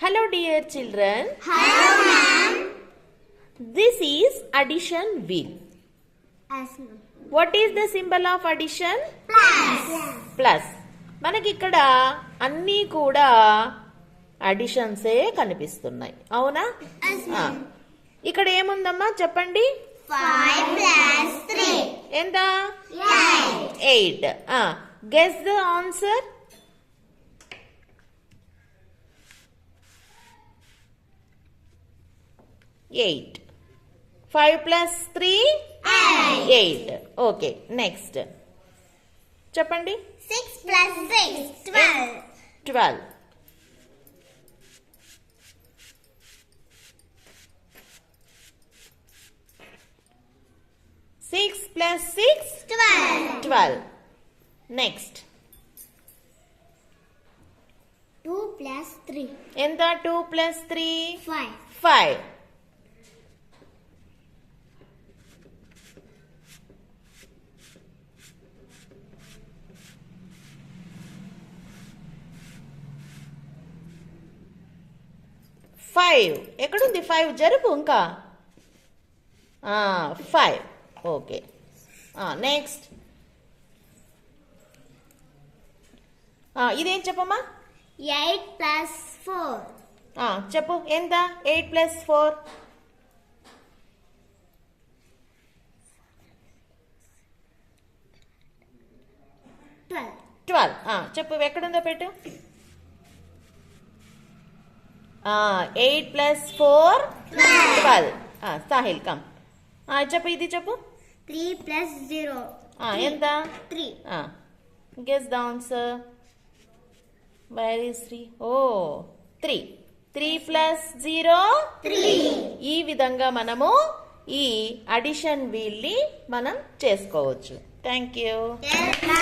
Hello dear children. Hello ma'am. This is addition wheel. Yes ma'am. What is the symbol of addition? Plus. Plus. మనకి ఇక్కడ అన్నీ కూడా అడిషన్సే కనిపిస్తున్నాయి అవునా? Yes ma'am. ఇక్కడ ఏముందమ్మా చెప్పండి? 5 plus 3. ఎంత? 8. 8. Guess the answer. 8. 5 plus 3? 8. Okay, next. చెప్పండి. 6 plus 6. 12. 12. 6 plus 6? 12. 12. Next. 2 plus 3. ఎంత? 2 plus 3? 5. 5. 5. ఎక్కడుంది 5? జరుపు ఇంకా. 5. ఓకే. నెక్స్ట్. ఇదేం చెప్పమ్మా? 8 plus 4. చెప్పు ఎంత? 8 plus 4? 12. 12. చెప్పు ఎక్కడుందో పెట్టు. 8 plus 4? 12. సాహిల్ కమ్. చెప్పు ఇది చెప్పు. 3 plus 0. ఎంత? 3. Guess the answer. Where is 3? Oh, 3. 3 plus 0? 3. ఈ విధంగా మనము ఈ అడిషన్ వీల్ ని మనం చేసుకోవచ్చు. Thank you. Yes.